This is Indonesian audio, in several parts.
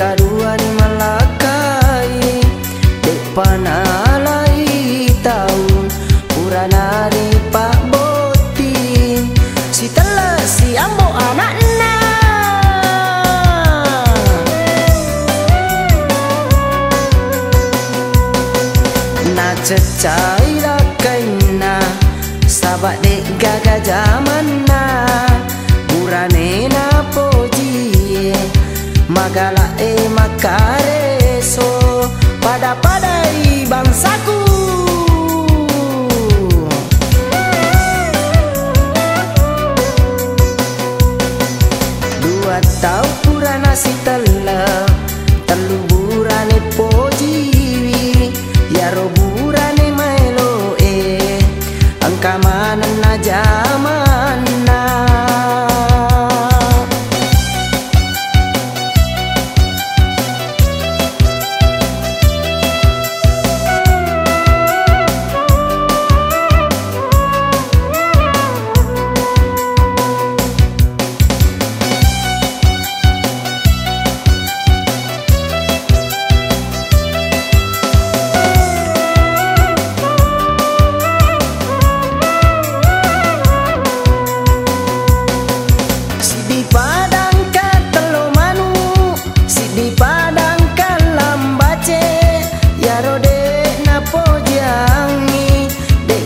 kadua ni malakai dek panalai tahu uranari pak boti si telah si ambo anakna na cecai rakaina sabat dek gaga zamanna burane na poji magala makareso pada padai bangsaku dua tau purana si telah telu burane pojiwi ya roburane maelo angkamanan na zamanna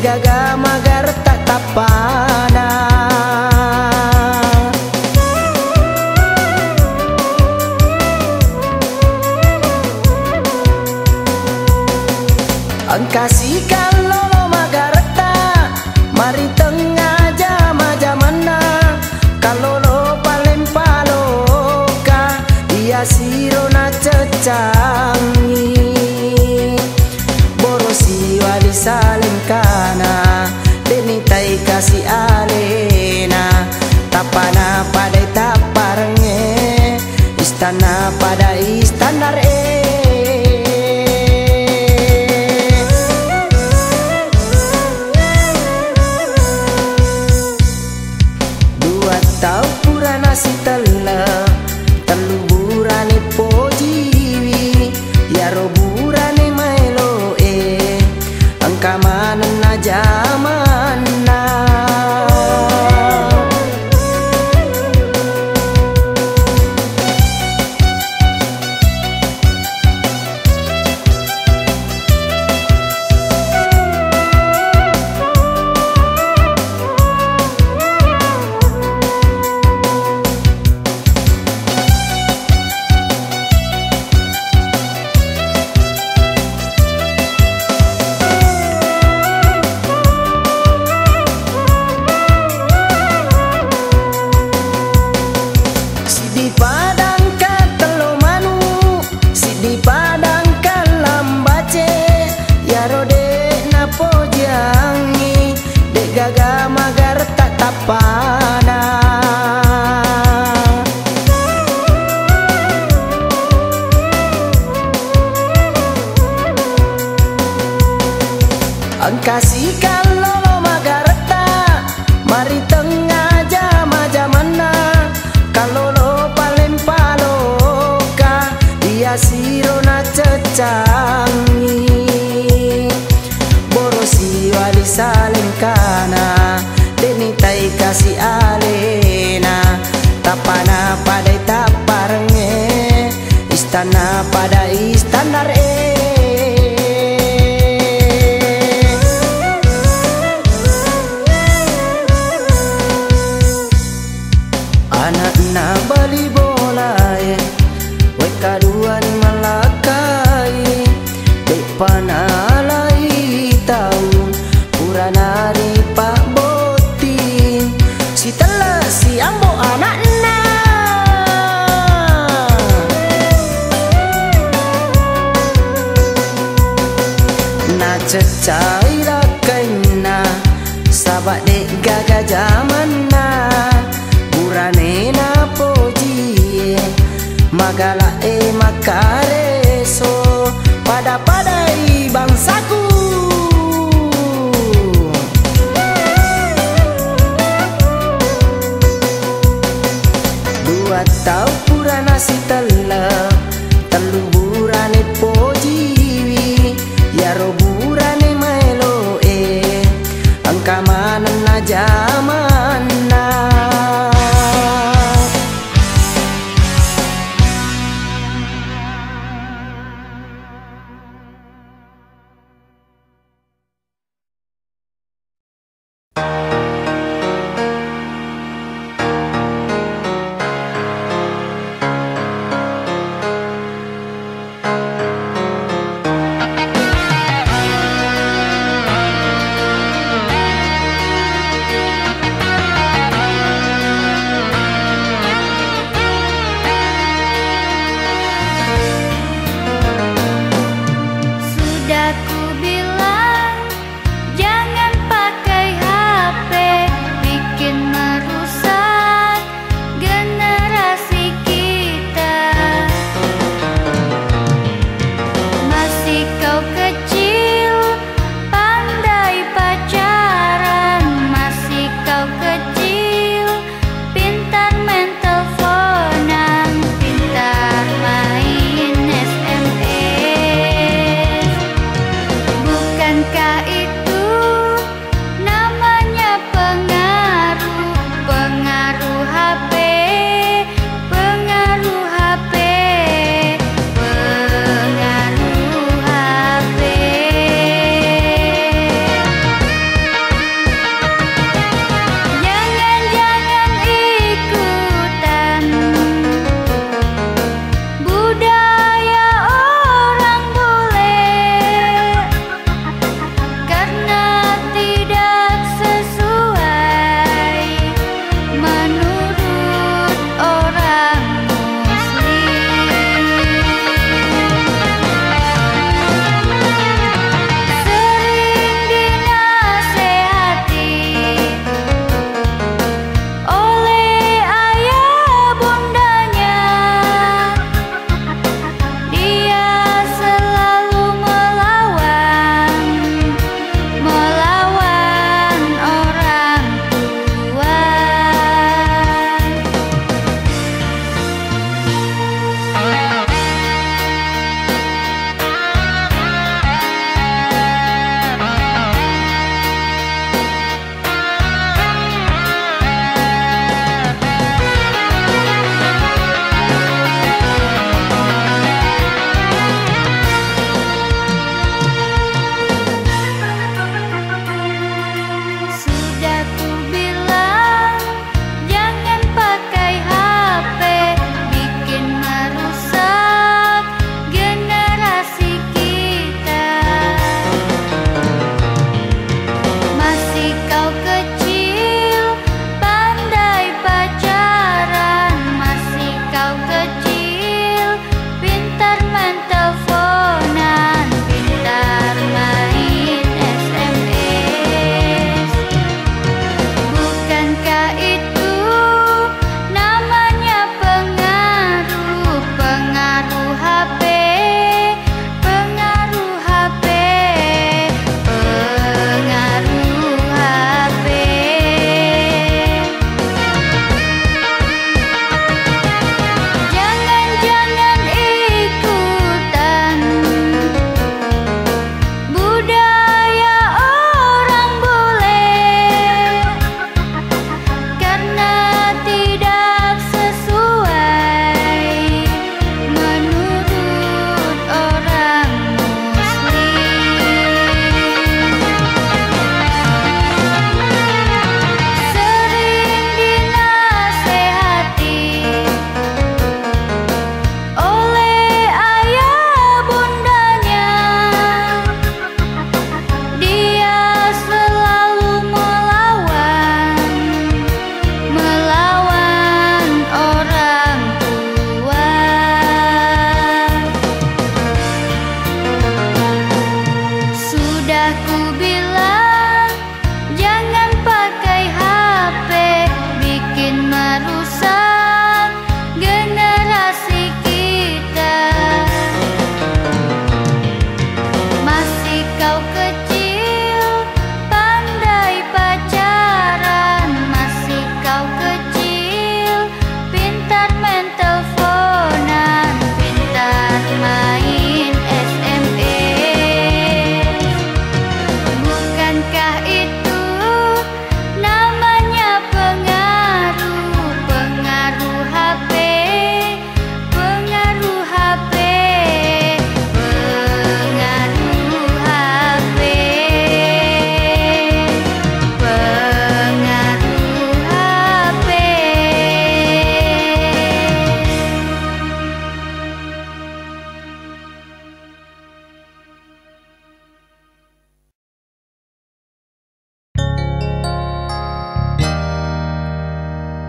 gaga magar tak tapana angkasi kalau magar tak mari tengah jama-jamana kalau lo paling paloka ia sirona cecangi borosi wali saling kana denitai kasih alena tapana pada taparnge istana pada istandar dua tau purana si telah telu burane pojiwi ya roburane maelo angkamanan na zamanna gaga magar tak tapana angkasi kalau magar tak mari tengah jama-jamana kalau lo paling paloka ia sirona cecangi borosi wali saling kana denitai kasih alena tapana pada taparnge istana pada istandar anak na bali bola wai kadua ni malakai dek panalai tahu uranari pak boti si telah si ambo anakna na cecai rakaina sabat dek gaga zamanna burane na poji magala makareso pada padai bangsaku dua tau purana si telah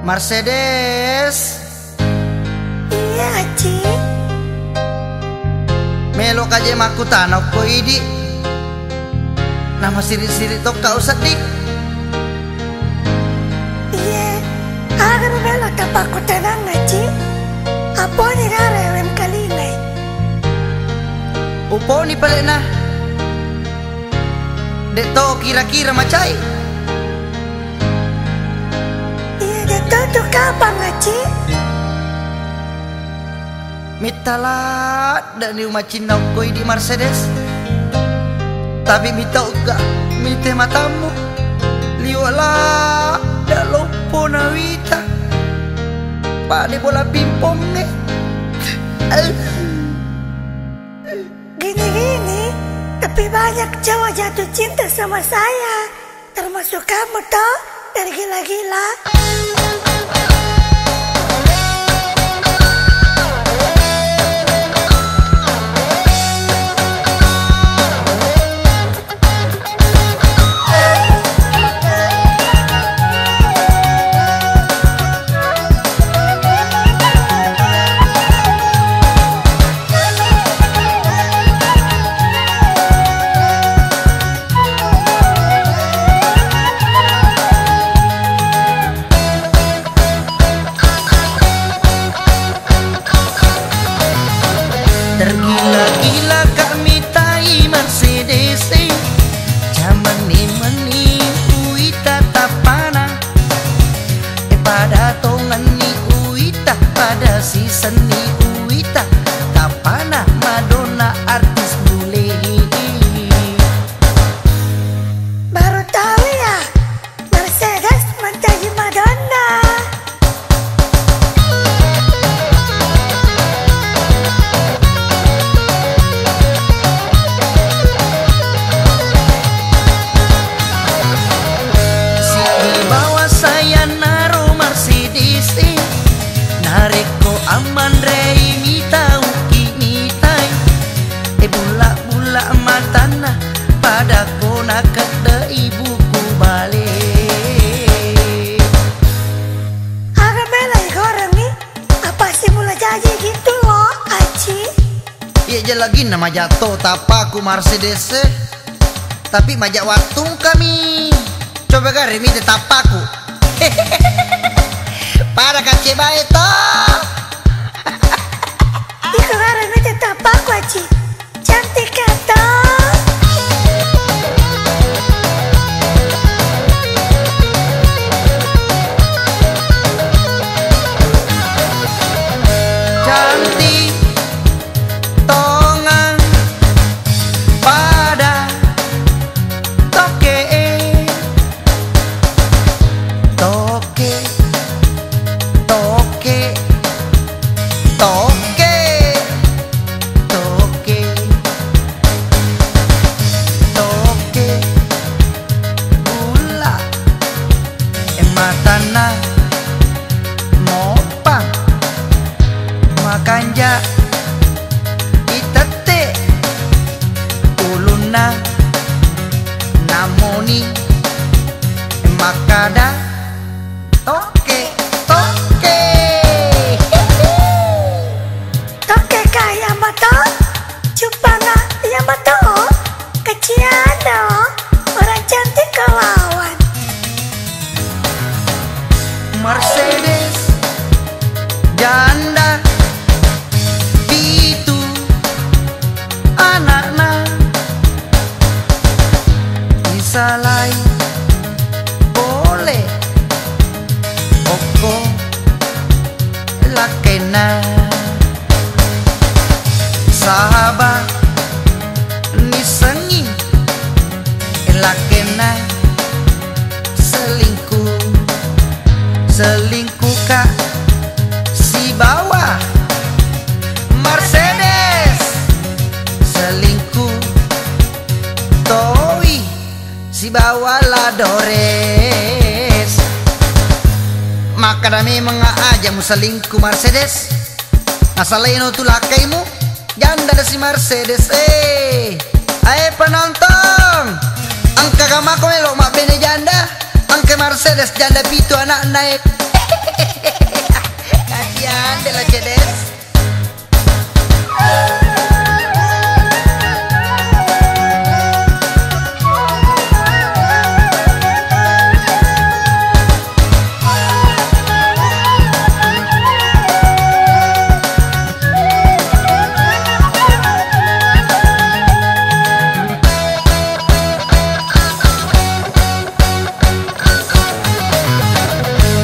Mercedes. Iya, Aci. Melo kaje maku tanok ko idi. Nama siri-siri tok kau sedih. Iya, agar melo tapaku tenang, Aci. Apa ni garewem kali ini? Upo ni palena. Dek to kira-kira macai. Iya, jatuh tu kapan, Aci? Mitala dan di rumah Cina koi di Mercedes. Tapi mita uga mite matamu. Liwala da lopo na wita. Pade bola pimpong nih. Gini-gini, tapi banyak cowok jatuh cinta sama saya. Termasuk kamu toh, dari gila-gila. Tergila-gila kami tai Mercedes. Zaman ni meni uita tapana. Pada tongan ni uita, pada season ni uita tapana. Madonna artis bule. Baru tahu ya, Mercedes menjadi Madonna. Nareko aman rei mita uki mitai. Bula-bula matana pada kona kada ibuku balik. Agak melai orang nih, apa sih mulai jadi gitu loh, Aci? Iya aja lagi nama jatuh tapaku Mercedes. Tapi majak waktu kami. Coba gari mite tapaku. Para kace bae toh. Iko gara mete tapaku, Aci. Cantik kata. Cantik tongang pada toke toke toke toke toke toke gula matana mopang makanja itete uluna namoni makada toke toke Toke kaya mato. Cupana ya mato. Keciano. Orang cantik kelawan. Mercedes janda itu anakna bisa lain boleh oko lakena sahabat nisengi lakena selingkuh kak si bawah Mercedes selingkuh toi si bawah Ladores. Maka dami mga aja mo selingkuh Mercedes. Nasalain tu lakaimu janda ada si Mercedes. Ayo penonton, angka gamako melo mak bene janda. Angke Mercedes janda pitu anak naik. Kasihan de la Cedes.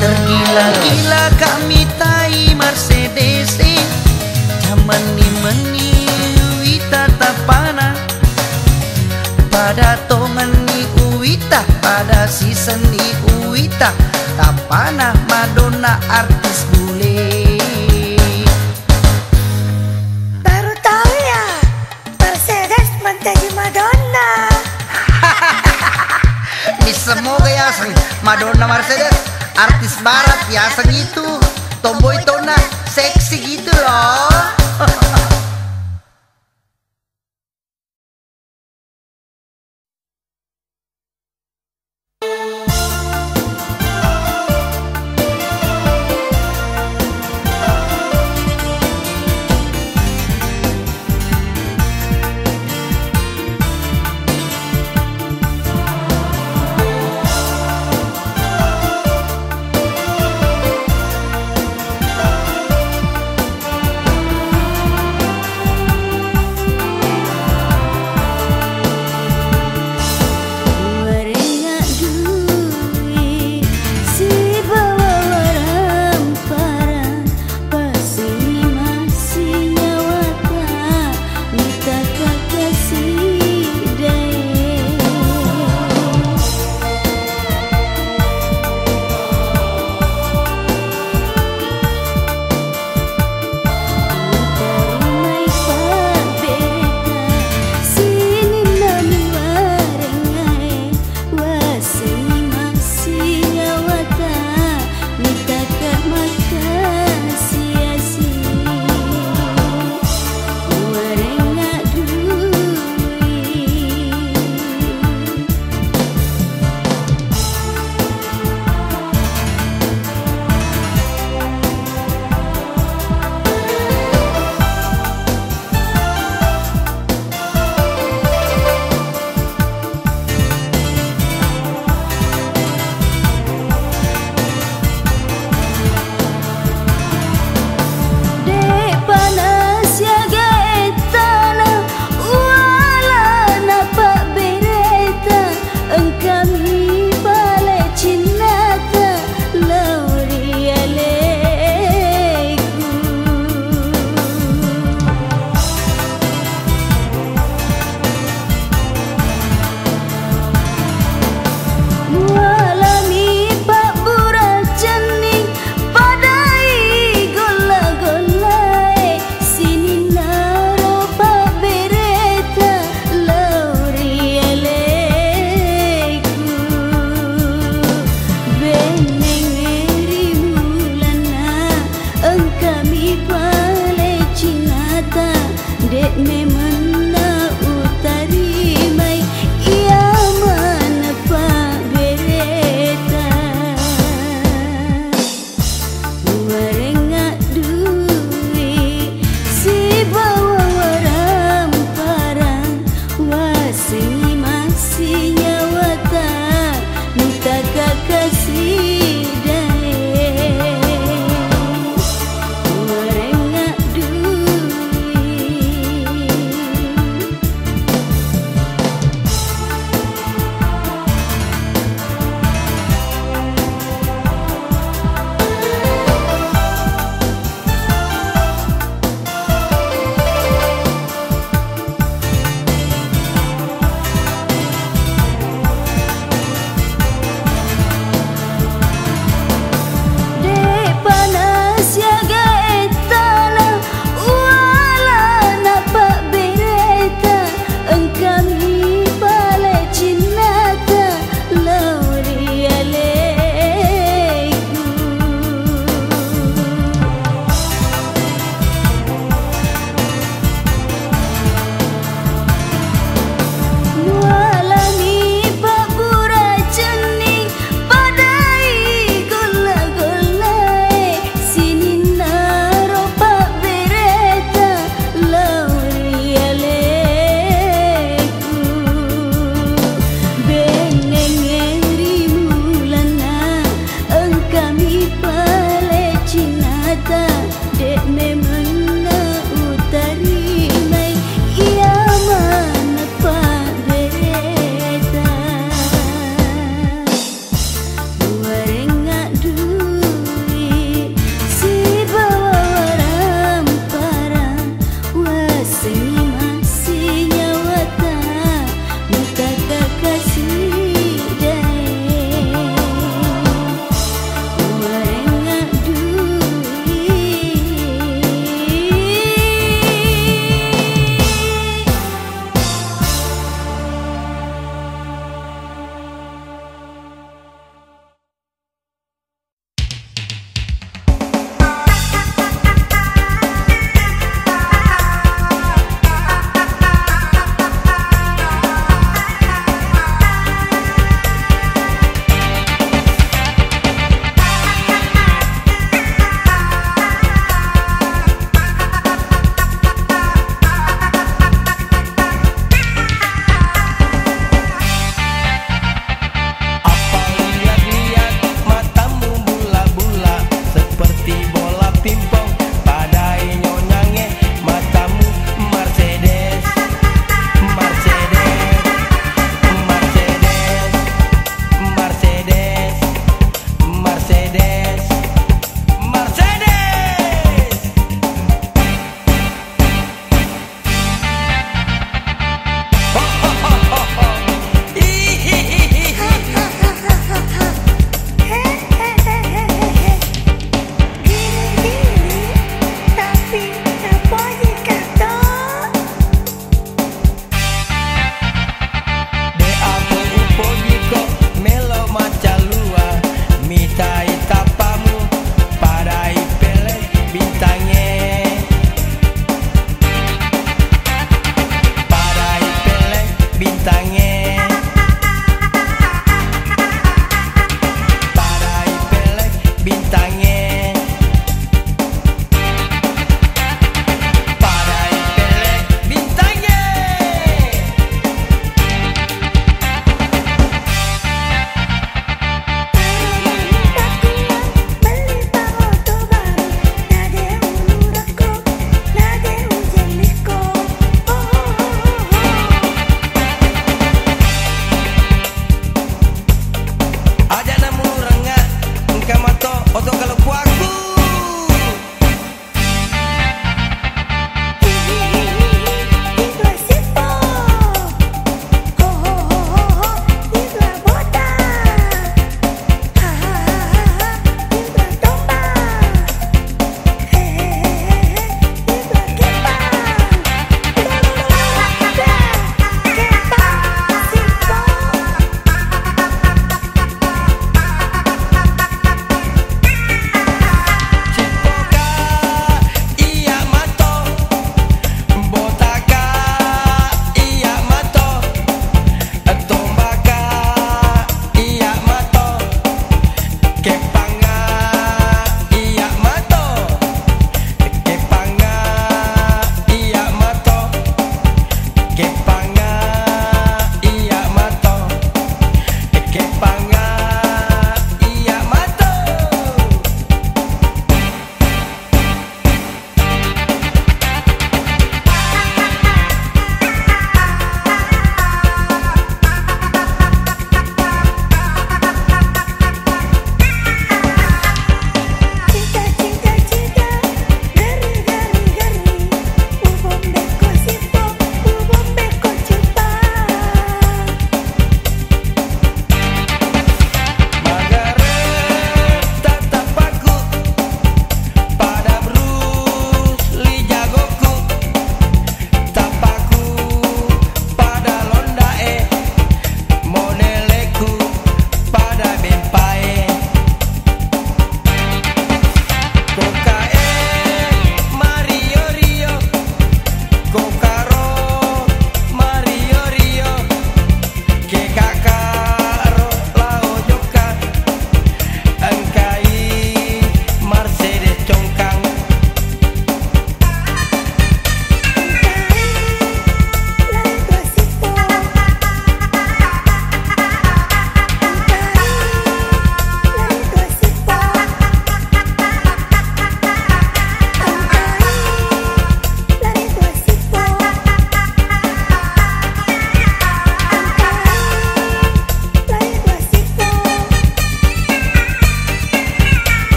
Tergila-gila kami tai Mercedes Jamani-mani wita tapana Pada tongani uwita Pada siseni uwita Tapana Madonna artis bule. Baru tahu ya, Mercedes menjadi Madonna. Di semoga ya Madonna Mercedes artis barat ya segitu, tomboy tona seksi gitu loh.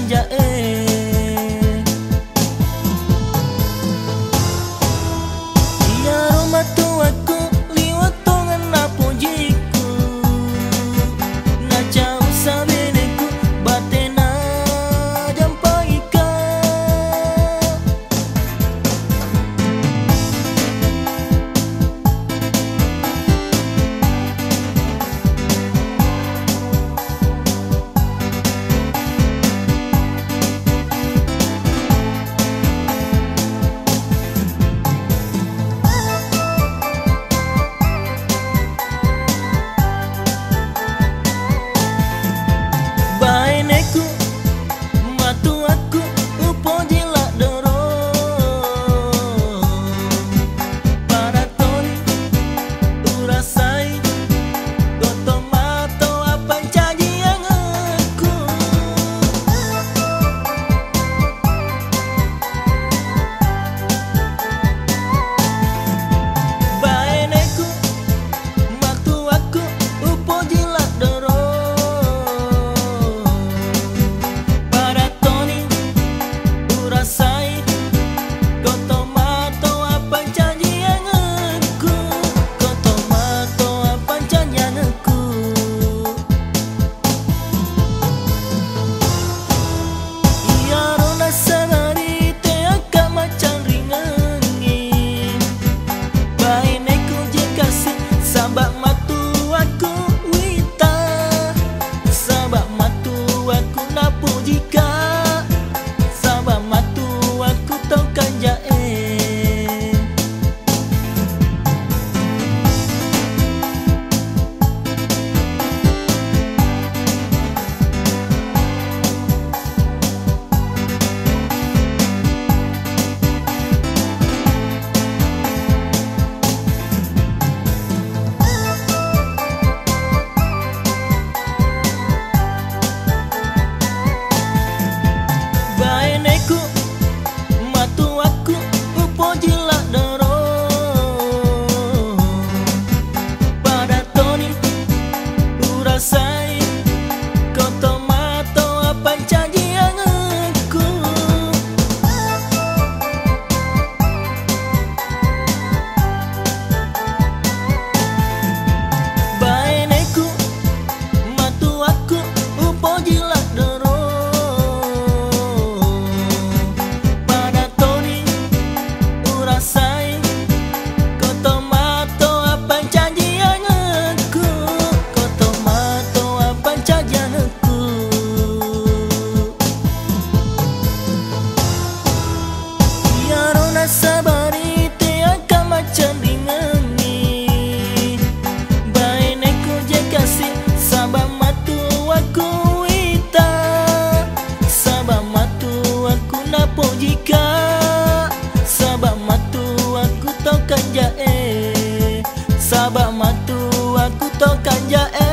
jae. Iya rumah tuaku liwat tongan na pujiku, na jauh sabeneku batena jampaika. Baeneku matu aku upo jila doro para toni urasai goto mato apa janji yang aku. Baeneku matu aku upo jila doro para toni urasai goto mato apa janji yang aku, goto mato apa janji yang aku. Iya rona sabari te aka macam ringangi, baeneku je kasih sabak matu aku wita, sabak matu aku na pujika, sabak matu aku tau kan jae. Baeneku matu aku upo jila doro pada toni urasai goto mato apa janji yang aku. Baeneku matu aku upo jila doro pada toni urasai goto mato apa janji yang aku, goto mato apa janji yang aku. Iya rona sabari te aka macam ringani, baeneku je kasih sabak matu aku wita, sabak matu aku na pujika, sabak matu aku tau kan jae, sabak matu aku tau kan jae.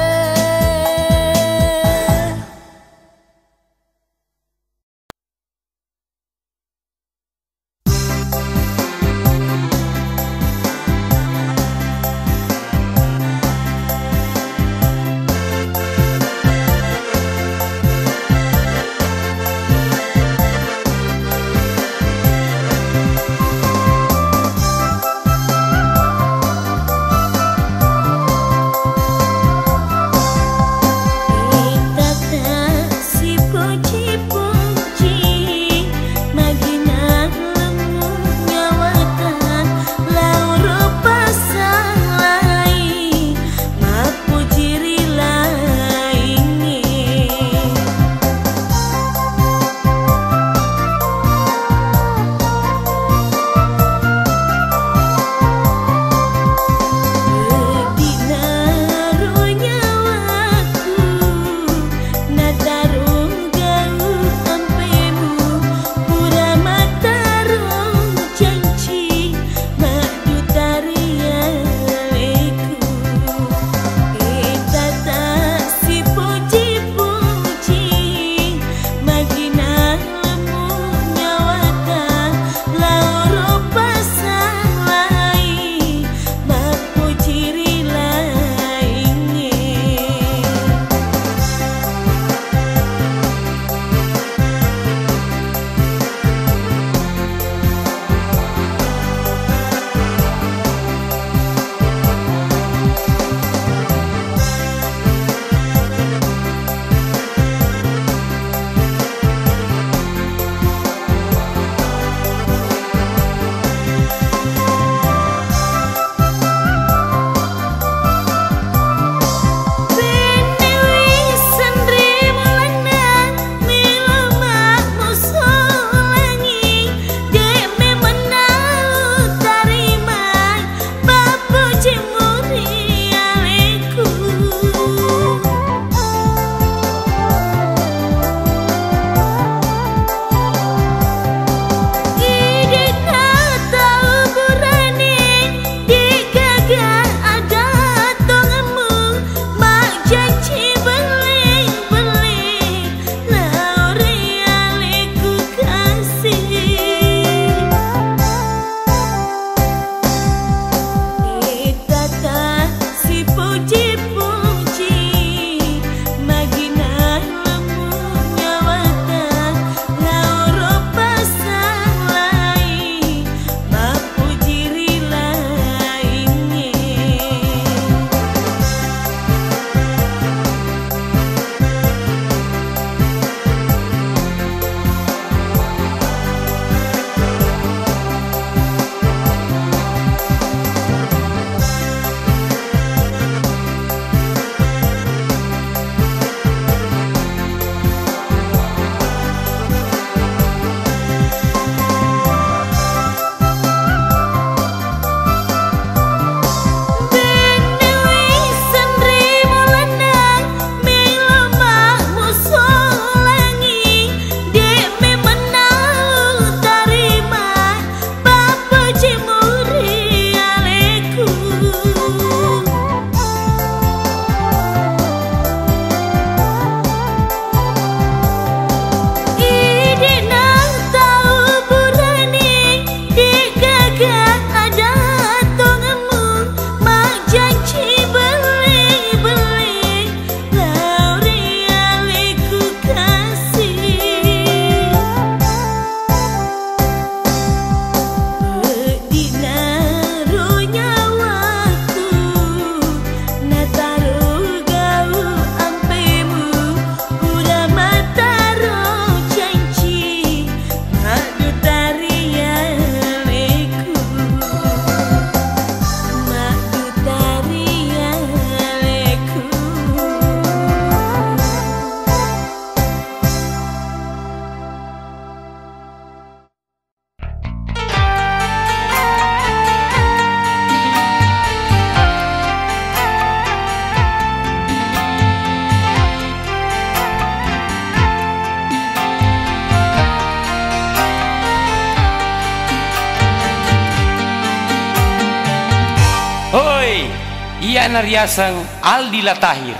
iya nariasan Aldi Latahir.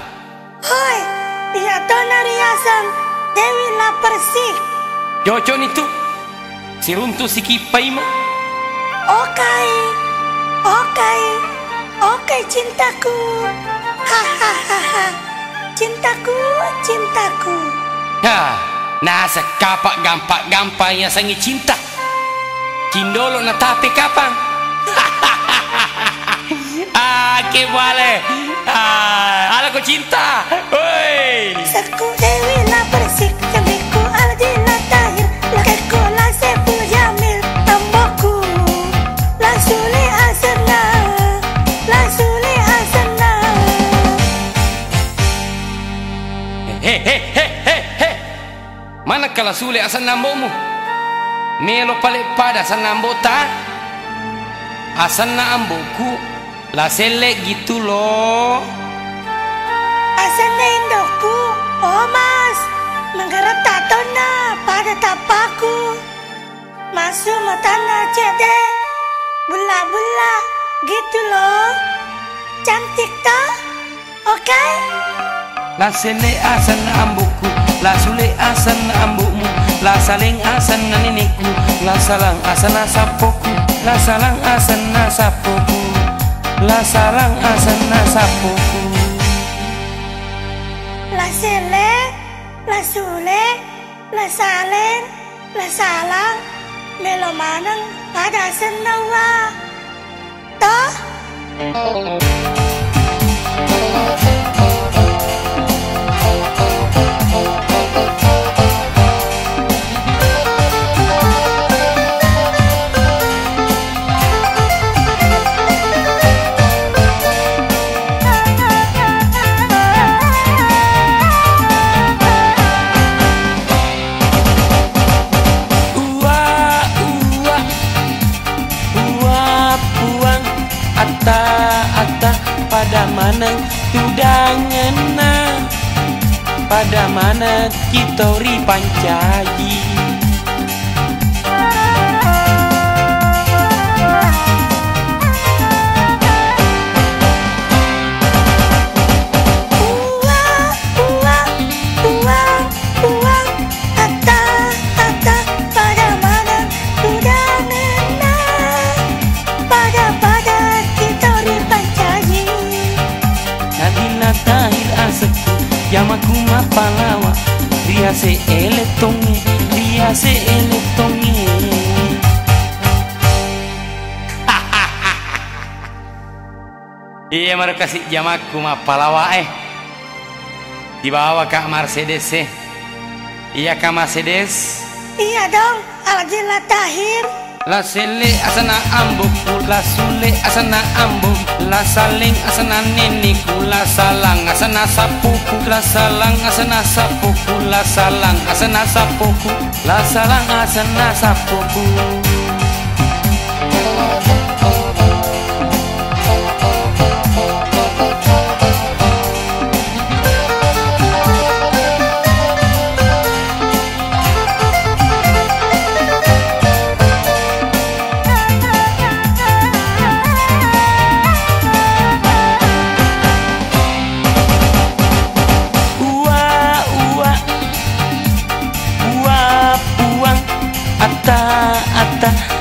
Hoi, iya tuh nariasan Dewi Persik. Cocok itu si runtuh si kipai mah. Oke cintaku. Hahaha. Cintaku. Ya, nah sekapak gampang yang sangi cinta. Cindolo na tapi kapan? Que vale. Ala ko cinta. Oi. Saku Dewi Persik, jambiku Aldi Latahir, lakeku la Sefu Jamil, tamboku la Sule Asana. He. Mana kala Sule asan nambomu? Melo pale pada asan nambota. Asan na amboku la sele gitu loh. Asana indoku, oh mas, menggarap tatona pada tapaku. Masuk matana cede, bula gitu loh. Cantik tak? Oke? La sele asan na amboku, la Sule asan na ambomu, la saleng asan na nenekku, la salang asan na sapoku, la salang asan na sapoku, la salang asan na sapoku. La Sele, la Sule, la Saleng, la Salang, melo manang pada senawa. Toh? Pada mana tudangena, pada mana kita ri pancaji. Yamaku mapalawa, dia se eletongi. Iya mereka kasih jamaku mapalawa dibawa Kak Mercedes Iya Kak Mercedes. Iya dong, Aldi Latahir. La sele asana amboku, la Sule asana ambok, la saleng asana nenekku, la salang asana sapuku, la salang asana sapuku, la salang asana sapuku, la salang asana sapuku.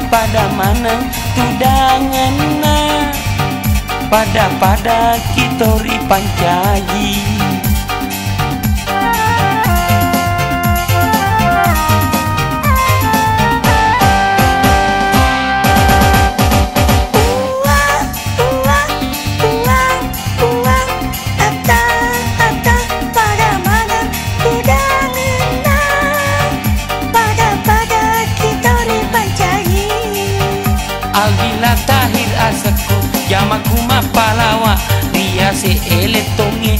Pada mana tudangena, pada kita ri pancaji. Aldi Latahir asaku, jamaku mapalawa, ria se eletongi.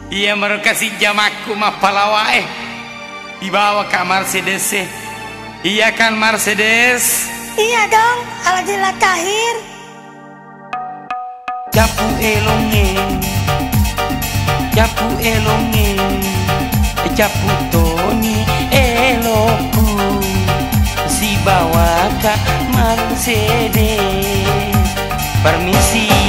Iya mereka kasih jamaku mapalawa dibawa Kak Mercedes Iya kan Mercedes? Iya dong, Aldi Latahir. Japu elonge Japu Toni eloku, si bawa ke Mercedes. Permisi